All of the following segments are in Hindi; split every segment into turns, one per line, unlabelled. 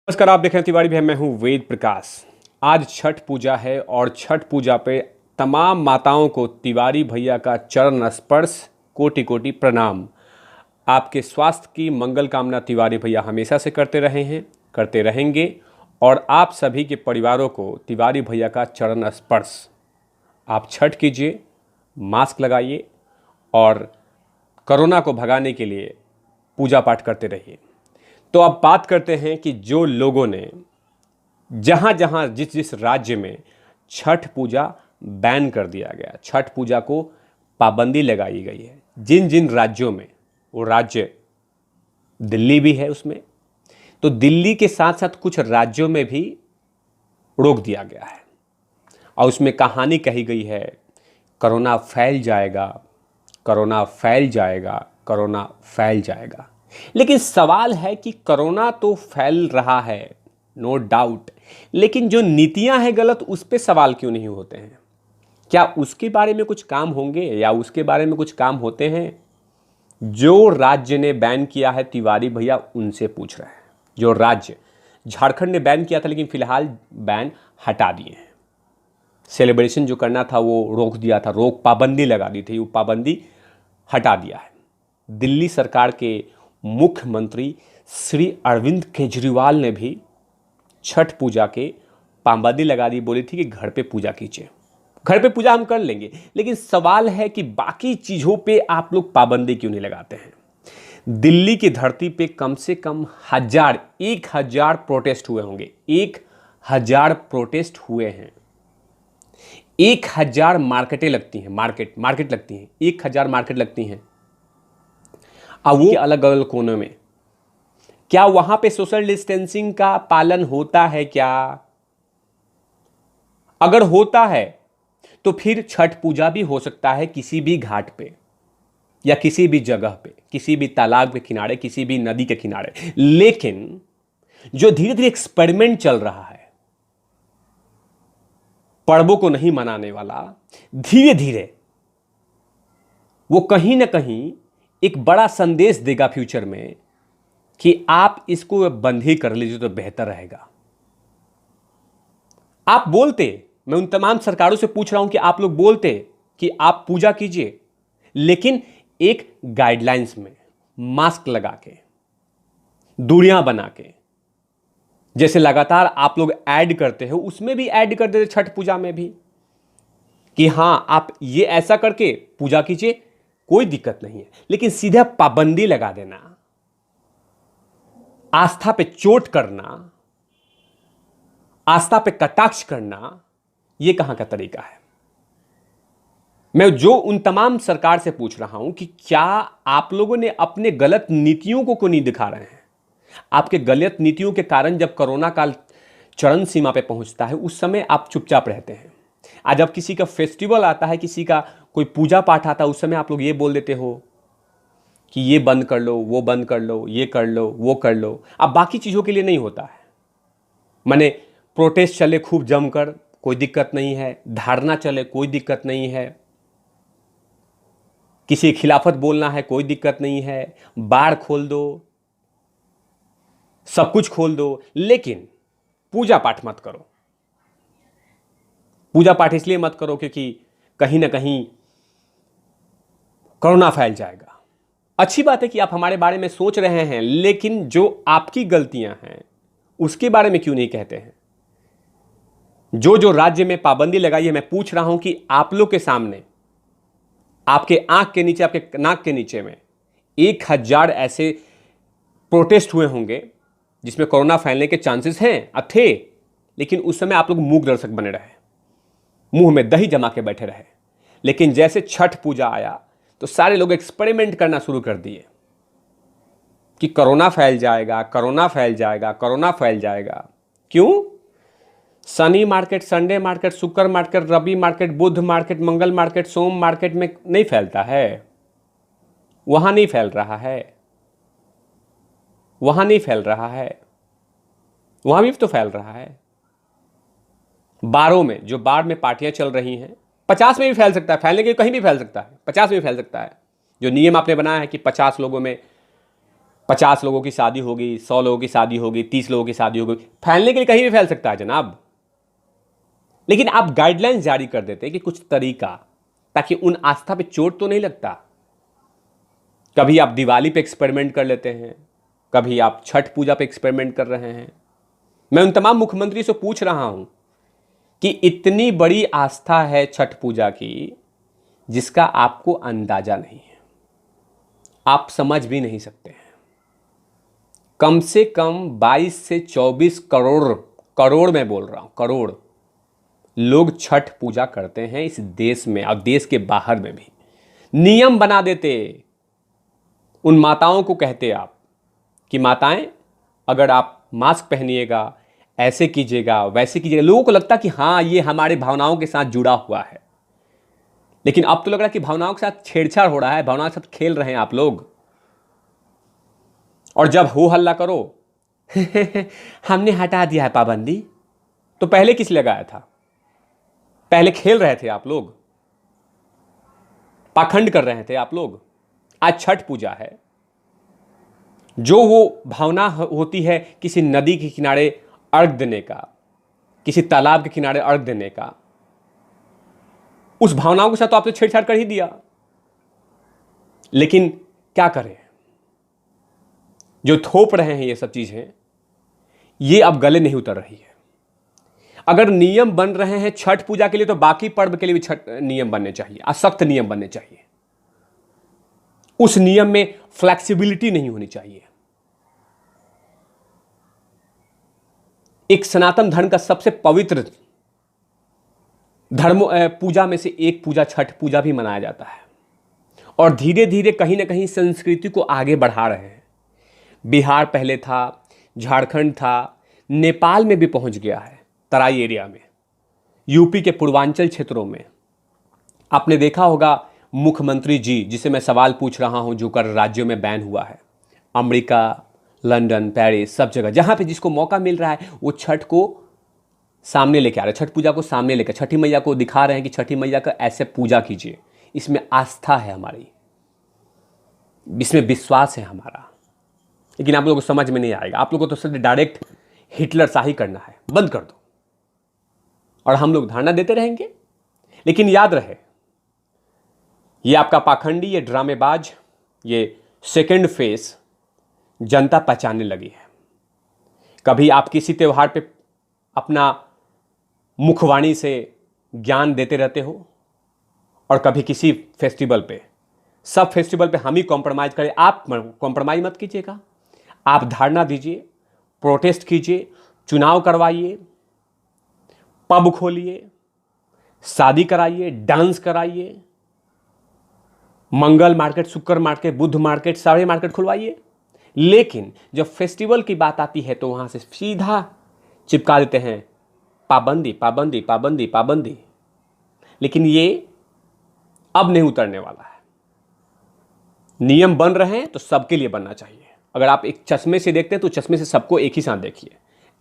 नमस्कार, आप देख रहे हैं तिवारी भैया। मैं हूं वेद प्रकाश। आज छठ पूजा है और छठ पूजा पे तमाम माताओं को तिवारी भैया का चरण स्पर्श कोटि कोटि प्रणाम। आपके स्वास्थ्य की मंगल कामना तिवारी भैया हमेशा से करते रहे हैं, करते रहेंगे। और आप सभी के परिवारों को तिवारी भैया का चरण स्पर्श। आप छठ कीजिए, मास्क लगाइए और कोरोना को भगाने के लिए पूजा पाठ करते रहिए। तो अब बात करते हैं कि जो लोगों ने जहाँ जहाँ जिस जिस राज्य में छठ पूजा बैन कर दिया गया, छठ पूजा को पाबंदी लगाई गई है, जिन जिन राज्यों में, वो राज्य दिल्ली भी है उसमें, तो दिल्ली के साथ साथ कुछ राज्यों में भी रोक दिया गया है। और उसमें कहानी कही गई है, कोरोना फैल जाएगा, कोरोना फैल जाएगा, कोरोना फैल जाएगा। लेकिन सवाल है कि कोरोना तो फैल रहा है, नो डाउट, लेकिन जो नीतियां हैं गलत, उस पर सवाल क्यों नहीं होते हैं? क्या उसके बारे में कुछ काम होंगे या उसके बारे में कुछ काम होते हैं? जो राज्य ने बैन किया है तिवारी भैया उनसे पूछ रहे हैं। जो राज्य, झारखंड ने बैन किया था लेकिन फिलहाल बैन हटा दिए हैं। सेलिब्रेशन जो करना था वो रोक दिया था, पाबंदी लगा दी थी, वो पाबंदी हटा दिया है। दिल्ली सरकार के मुख्यमंत्री श्री अरविंद केजरीवाल ने भी छठ पूजा के पाबंदी लगा दी, बोली थी कि घर पे पूजा कीजिए, घर पे पूजा हम कर लेंगे। लेकिन सवाल है कि बाकी चीज़ों पे आप लोग पाबंदी क्यों नहीं लगाते हैं? दिल्ली की धरती पे कम से कम 1,000 प्रोटेस्ट हुए होंगे, 1,000 प्रोटेस्ट हुए हैं। 1,000 मार्केटें लगती हैं, मार्केट लगती हैं, 1,000 मार्केट लगती हैं। अब वो अलग अलग कोनों में, क्या वहां पे सोशल डिस्टेंसिंग का पालन होता है क्या? अगर होता है तो फिर छठ पूजा भी हो सकता है किसी भी घाट पे या किसी भी जगह पे, किसी भी तालाब के किनारे, किसी भी नदी के किनारे। लेकिन जो धीरे धीरे एक्सपेरिमेंट चल रहा है, पर्वों को नहीं मनाने वाला, धीरे धीरे वो कहीं ना कहीं एक बड़ा संदेश देगा फ्यूचर में कि आप इसको बंद ही कर लीजिए तो बेहतर रहेगा। आप बोलते, मैं उन तमाम सरकारों से पूछ रहा हूं कि आप लोग बोलते कि आप पूजा कीजिए, लेकिन एक गाइडलाइंस में, मास्क लगा के, दूरियां बना के, जैसे लगातार आप लोग ऐड करते हो, उसमें भी ऐड कर देते छठ पूजा में भी कि हां आप ये ऐसा करके पूजा कीजिए, कोई दिक्कत नहीं है। लेकिन सीधा पाबंदी लगा देना, आस्था पे चोट करना, आस्था पे कटाक्ष करना, यह कहां का तरीका है? मैं जो उन तमाम सरकार से पूछ रहा हूं कि क्या आप लोगों ने अपने गलत नीतियों को क्यों नहीं दिखा रहे हैं? आपके गलत नीतियों के कारण जब कोरोना काल चरम सीमा पे पहुंचता है, उस समय आप चुपचाप रहते हैं। आज जब किसी का फेस्टिवल आता है, किसी का कोई पूजा पाठ आता है, उस समय आप लोग ये बोल देते हो कि ये बंद कर लो, वो बंद कर लो, ये कर लो, वो कर लो। अब बाकी चीज़ों के लिए नहीं होता है। माने प्रोटेस्ट चले खूब जमकर, कोई दिक्कत नहीं है, धारणा चले, कोई दिक्कत नहीं है, किसी खिलाफत बोलना है, कोई दिक्कत नहीं है, बार खोल दो, सब कुछ खोल दो, लेकिन पूजा पाठ मत करो। पूजा पाठ इसलिए मत करो क्योंकि कहीं ना कहीं कोरोना फैल जाएगा। अच्छी बात है कि आप हमारे बारे में सोच रहे हैं, लेकिन जो आपकी गलतियां हैं उसके बारे में क्यों नहीं कहते हैं? जो जो राज्य में पाबंदी लगाई है, मैं पूछ रहा हूं कि आप लोग के सामने, आपके आंख के नीचे, आपके नाक के नीचे में 1,000 ऐसे प्रोटेस्ट हुए होंगे जिसमें कोरोना फैलने के चांसेस हैं, थे, लेकिन उस समय आप लोग मूक दर्शक बने रहे, मुंह में दही जमा के बैठे रहे। लेकिन जैसे छठ पूजा आया तो सारे लोग एक्सपेरिमेंट करना शुरू कर दिए कि कोरोना फैल जाएगा, कोरोना फैल जाएगा, कोरोना फैल जाएगा। क्यों? शनि मार्केट, संडे मार्केट, शुक्र मार्केट, रवि मार्केट, बुध मार्केट, मंगल मार्केट, सोम मार्केट में नहीं फैलता है? वहां नहीं फैल रहा है, वहां नहीं फैल रहा है, वहां भी तो फैल रहा है। बारों में, जो बार में पार्टियां चल रही हैं, 50 में भी फैल सकता है, फैलने के कहीं भी फैल सकता है, 50 में भी फैल सकता है। जो नियम आपने बनाया है कि 50 लोगों में 50 लोगों की शादी होगी, 100 लोगों की शादी होगी, 30 लोगों की शादी होगी, फैलने के लिए कहीं भी फैल सकता है जनाब। लेकिन आप गाइडलाइंस जारी कर देते हैं कि कुछ तरीका, ताकि उन आस्था पे चोट तो नहीं लगता। कभी आप दिवाली पे एक्सपेरिमेंट कर लेते हैं, कभी आप छठ पूजा पे एक्सपेरिमेंट कर रहे हैं। मैं उन तमाम मुख्यमंत्री से पूछ रहा हूं कि इतनी बड़ी आस्था है छठ पूजा की, जिसका आपको अंदाजा नहीं है, आप समझ भी नहीं सकते हैं। कम से कम 22 से 24 करोड़, करोड़ मैं बोल रहा हूं, करोड़ लोग छठ पूजा करते हैं इस देश में और देश के बाहर में भी। नियम बना देते, उन माताओं को कहते आप कि माताएं, अगर आप मास्क पहनिएगा, ऐसे कीजिएगा, वैसे कीजिएगा। लोगों को लगता कि हाँ, ये हमारे भावनाओं के साथ जुड़ा हुआ है। लेकिन अब तो लग रहा है कि भावनाओं के साथ छेड़छाड़ हो रहा है, भावनाओं के साथ खेल रहे हैं आप लोग। और जब हो हल्ला करो हमने हटा दिया है पाबंदी, तो पहले किस लगाया था? पहले खेल रहे थे आप लोग, पाखंड कर रहे थे आप लोग। आज छठ पूजा है, जो वो भावना होती है किसी नदी के किनारे अर्घ देने का, किसी तालाब के किनारे अर्घ देने का, उस भावनाओं के साथ तो आपने छेड़छाड़ कर ही दिया। लेकिन क्या करें, जो थोप रहे हैं ये सब चीजें, ये अब गले नहीं उतर रही है। अगर नियम बन रहे हैं छठ पूजा के लिए, तो बाकी पर्व के लिए भी छठ नियम बनने चाहिए, सख्त नियम बनने चाहिए। उस नियम में फ्लेक्सिबिलिटी नहीं होनी चाहिए। एक सनातन धर्म का सबसे पवित्र धर्म पूजा में से एक पूजा छठ पूजा भी मनाया जाता है, और धीरे धीरे कहीं ना कहीं संस्कृति को आगे बढ़ा रहे हैं। बिहार पहले था, झारखंड था, नेपाल में भी पहुंच गया है, तराई एरिया में, यूपी के पूर्वांचल क्षेत्रों में। आपने देखा होगा मुख्यमंत्री जी, जिसे मैं सवाल पूछ रहा हूं, जो कर राज्यों में बैन हुआ है, अमेरिका, लंदन, पेरिस, सब जगह जहां पे जिसको मौका मिल रहा है वो छठ को सामने लेके आ रहे हैं, छठ पूजा को सामने लेकर छठी मैया को दिखा रहे हैं कि छठी मैया का ऐसे पूजा कीजिए, इसमें आस्था है हमारी, इसमें विश्वास है हमारा। लेकिन आप लोगों को समझ में नहीं आएगा, आप लोगों को तो सिर्फ डायरेक्ट हिटलर शाही करना है, बंद कर दो, और हम लोग धारणा देते रहेंगे। लेकिन याद रहे, ये आपका पाखंडी, ये ड्रामेबाज, ये सेकंड फेस जनता पहचानने लगी है। कभी आप किसी त्योहार पे अपना मुखवाणी से ज्ञान देते रहते हो, और कभी किसी फेस्टिवल पे, सब फेस्टिवल पे हम ही कॉम्प्रोमाइज करें। आप कॉम्प्रोमाइज मत कीजिएगा, आप धारणा दीजिए, प्रोटेस्ट कीजिए, चुनाव करवाइए, पब खोलिए, शादी कराइए, डांस कराइए, मंगल मार्केट, शुक्र मार्केट, बुध मार्केट, सारे मार्केट खुलवाइए। लेकिन जब फेस्टिवल की बात आती है तो वहां से सीधा चिपका देते हैं पाबंदी, पाबंदी, पाबंदी, पाबंदी। लेकिन ये अब नहीं उतरने वाला है। नियम बन रहे हैं तो सबके लिए बनना चाहिए। अगर आप एक चश्मे से देखते हैं तो चश्मे से सबको एक ही साथ देखिए,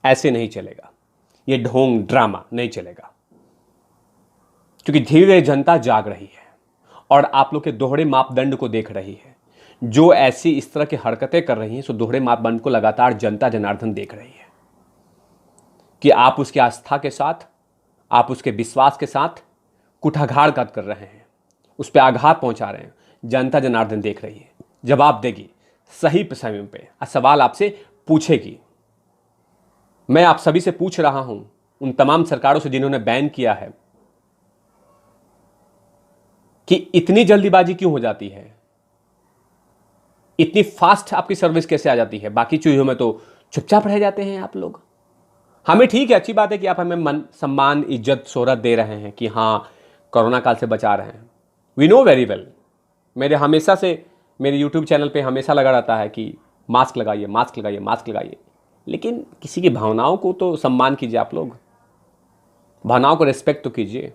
ऐसे नहीं चलेगा, ये ढोंग ड्रामा नहीं चलेगा। क्योंकि धीरे धीरे जनता जाग रही है और आप लोग के दोहरे मापदंड को देख रही है। जो ऐसी इस तरह की हरकतें कर रही हैं, सो दोहरे मापदंड को लगातार जनता जनार्दन देख रही है कि आप उसकी आस्था के साथ, आप उसके विश्वास के साथ कुठाघात कर रहे हैं, उस पर आघात पहुंचा रहे हैं। जनता जनार्दन देख रही है, जवाब देगी सही समय पे, सवाल आपसे पूछेगी। मैं आप सभी से पूछ रहा हूं, उन तमाम सरकारों से जिन्होंने बैन किया है, कि इतनी जल्दीबाजी क्यों हो जाती है, इतनी फास्ट आपकी सर्विस कैसे आ जाती है? बाकी चीजों में तो चुपचाप रह जाते हैं आप लोग। हमें ठीक है, अच्छी बात है कि आप हमें मन, सम्मान, इज्जत, शोहरत दे रहे हैं कि हाँ कोरोना काल से बचा रहे हैं। We know very well. मेरे हमेशा से मेरे यूट्यूब चैनल पे हमेशा लगा रहता है कि मास्क लगाइए, मास्क लगाइए, मास्क लगाइए। लेकिन किसी की भावनाओं को तो सम्मान कीजिए, आप लोग भावनाओं को रिस्पेक्ट तो कीजिए।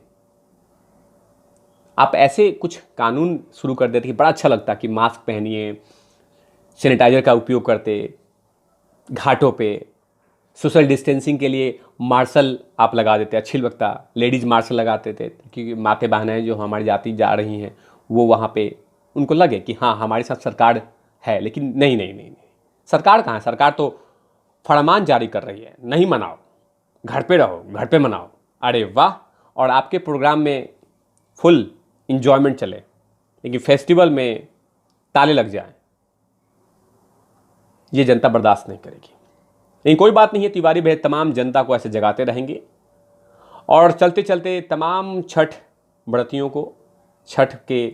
आप ऐसे कुछ कानून शुरू कर देते कि बड़ा अच्छा लगता कि मास्क पहनिए, सैनिटाइजर का उपयोग करते, घाटों पे सोशल डिस्टेंसिंग के लिए मार्शल आप लगा देते, अच्छी लगता, लेडीज़ मार्शल लगाते थे, क्योंकि माते बहनें जो हमारी जाति जा रही हैं वो वहाँ पे उनको लगे कि हाँ हमारे साथ सरकार है। लेकिन नहीं नहीं नहीं, नहीं। सरकार कहाँ है? सरकार तो फरमान जारी कर रही है, नहीं मनाओ, घर पे रहो, घर पे मनाओ। अरे वाह! और आपके प्रोग्राम में फुल इंजॉयमेंट चले, लेकिन फेस्टिवल में ताले लग जाएं, ये जनता बर्दाश्त नहीं करेगी। लेकिन कोई बात नहीं है, तिवारी भैया तमाम जनता को ऐसे जगाते रहेंगे और चलते चलते तमाम छठ व्रतियों को छठ के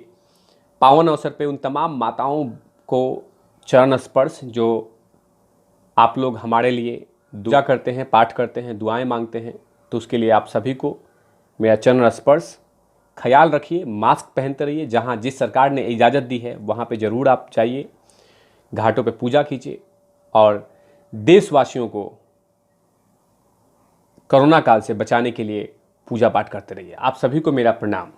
पावन अवसर पे उन तमाम माताओं को चरण स्पर्श जो आप लोग हमारे लिए दुआ करते हैं, पाठ करते हैं, दुआएं मांगते हैं, तो उसके लिए आप सभी को मेरा चरण स्पर्श। ख्याल रखिए, मास्क पहनते रहिए, जहाँ जिस सरकार ने इजाज़त दी है वहाँ पे ज़रूर आप जाइए, घाटों पे पूजा कीजिए और देशवासियों को कोरोना काल से बचाने के लिए पूजा पाठ करते रहिए। आप सभी को मेरा प्रणाम।